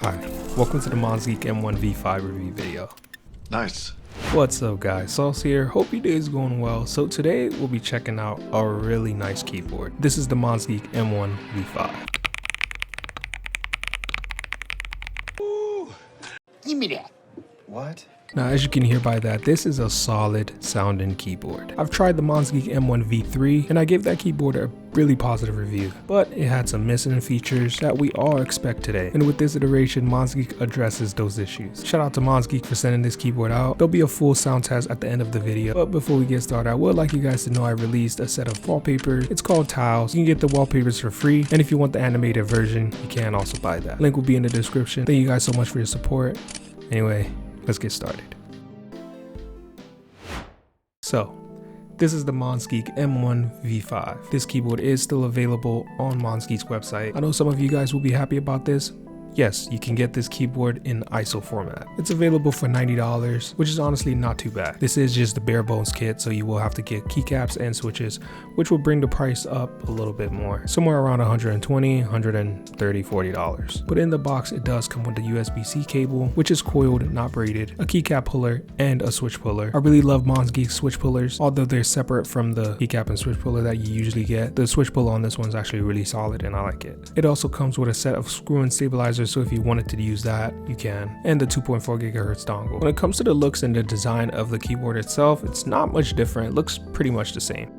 Hi, welcome to the Monsgeek M1 V5 review video. Nice. What's up guys, Sauce here, hope your day is going well. So today we'll be checking out a really nice keyboard. This is the Monsgeek M1 V5. Ooh. Give me that. What? Now as you can hear by that, this is a solid sounding keyboard. I've tried the Monsgeek M1 V3 and I gave that keyboard a really positive review, but it had some missing features that we all expect today. And with this iteration, Monsgeek addresses those issues. Shout out to Monsgeek for sending this keyboard out. There'll be a full sound test at the end of the video, but before we get started, I would like you guys to know I released a set of wallpapers. It's called Tiles. You can get the wallpapers for free, and if you want the animated version, you can also buy that. Link will be in the description. Thank you guys so much for your support. Anyway, let's get started. So, this is the Monsgeek M1 V5. This keyboard is still available on Monsgeek's website. I know some of you guys will be happy about this. Yes, you can get this keyboard in ISO format. It's available for $90, which is honestly not too bad. This is just the bare bones kit, so you will have to get keycaps and switches, which will bring the price up a little bit more, somewhere around $120, $130, $40. But in the box, it does come with a USB-C cable, which is coiled, not braided, a keycap puller, and a switch puller. I really love Monsgeek's switch pullers, although they're separate from the keycap and switch puller that you usually get. The switch puller on this one's actually really solid, and I like it. It also comes with a set of screw-in stabilizers, so if you wanted to use that, you can, and the 2.4 GHz dongle. When it comes to the looks and the design of the keyboard itself, it's not much different. It looks pretty much the same.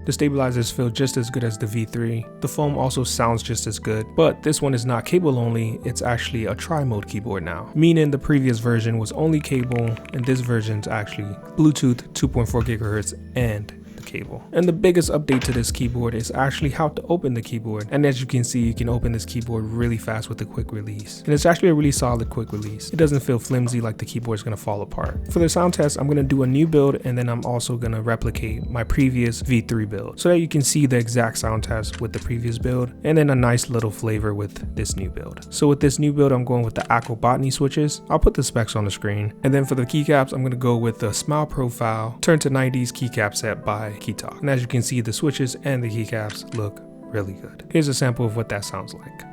The stabilizers feel just as good as the V3. The foam also sounds just as good, but this one is not cable only, it's actually a tri-mode keyboard now. Meaning the previous version was only cable, and this version's actually Bluetooth, 2.4 GHz, and cable. And the biggest update to this keyboard is actually how to open the keyboard. And as you can see, you can open this keyboard really fast with a quick release. And it's actually a really solid quick release. It doesn't feel flimsy like the keyboard is going to fall apart. For the sound test, I'm going to do a new build, and then I'm also going to replicate my previous V3 build so that you can see the exact sound test with the previous build, and then a nice little flavor with this new build. So with this new build, I'm going with the Aqua Botany switches. I'll put the specs on the screen. And then for the keycaps, I'm going to go with the Smile Profile Turn to 90s keycap set by Keytalk. And as you can see, the switches and the keycaps look really good. Here's a sample of what that sounds like.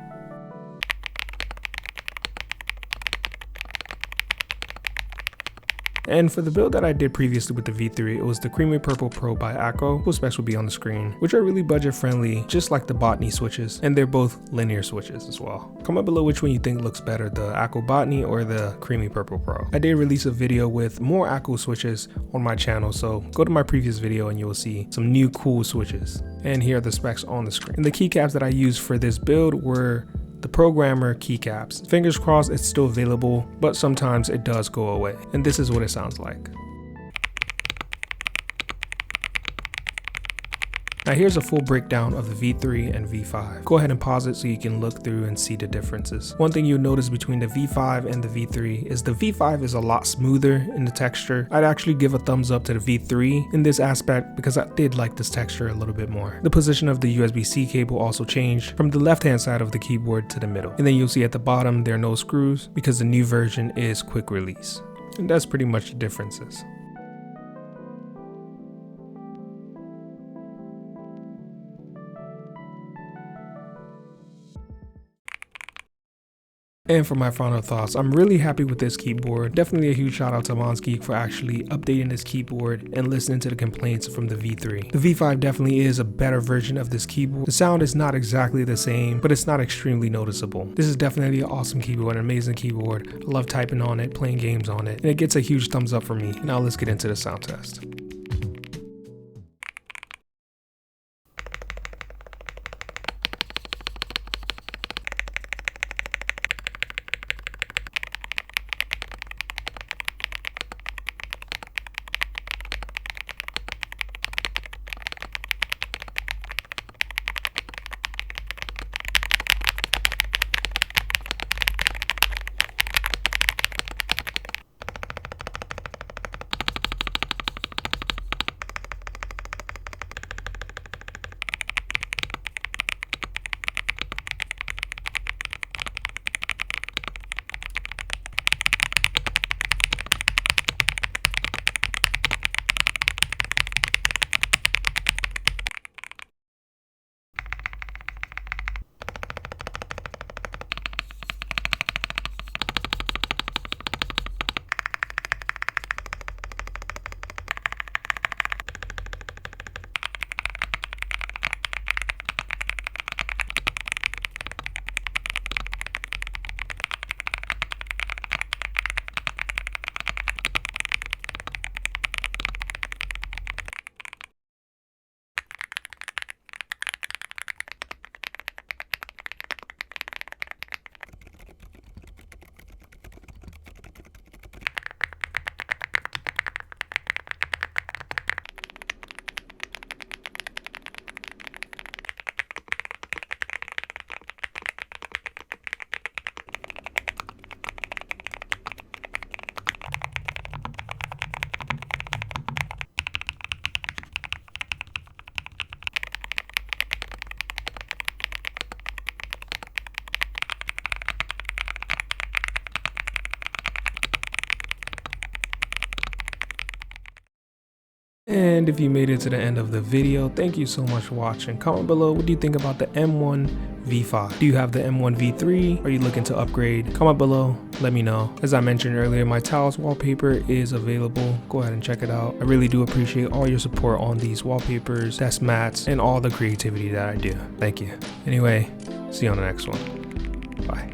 And for the build that I did previously with the V3, it was the Creamy Purple Pro by Akko. Full specs will be on the screen, which are really budget friendly, just like the Botany switches, and they're both linear switches as well. Comment below which one you think looks better, the Akko Botany or the Creamy Purple Pro. I did release a video with more Akko switches on my channel, so go to my previous video and you will see some new cool switches. And here are the specs on the screen. And the keycaps that I used for this build were the programmer keycaps. Fingers crossed it's still available, but sometimes it does go away. And this is what it sounds like. Now here's a full breakdown of the V3 and V5. Go ahead and pause it so you can look through and see the differences. One thing you'll notice between the V5 and the V3 is the V5 is a lot smoother in the texture. I'd actually give a thumbs up to the V3 in this aspect because I did like this texture a little bit more. The position of the USB-C cable also changed from the left hand side of the keyboard to the middle. And then you'll see at the bottom there are no screws because the new version is quick release. And that's pretty much the differences. And for my final thoughts, I'm really happy with this keyboard. Definitely a huge shout out to Monsgeek for actually updating this keyboard and listening to the complaints from the V3. The V5 definitely is a better version of this keyboard. The sound is not exactly the same, but it's not extremely noticeable. This is definitely an awesome keyboard, an amazing keyboard. I love typing on it, playing games on it, and it gets a huge thumbs up for me. Now let's get into the sound test. And if you made it to the end of the video, thank you so much for watching. Comment below, what do you think about the M1 V5? Do you have the M1 V3? Are you looking to upgrade? Comment below, let me know. As I mentioned earlier, my tiles wallpaper is available. Go ahead and check it out. I really do appreciate all your support on these wallpapers, desk mats, and all the creativity that I do. Thank you. Anyway, see you on the next one. Bye.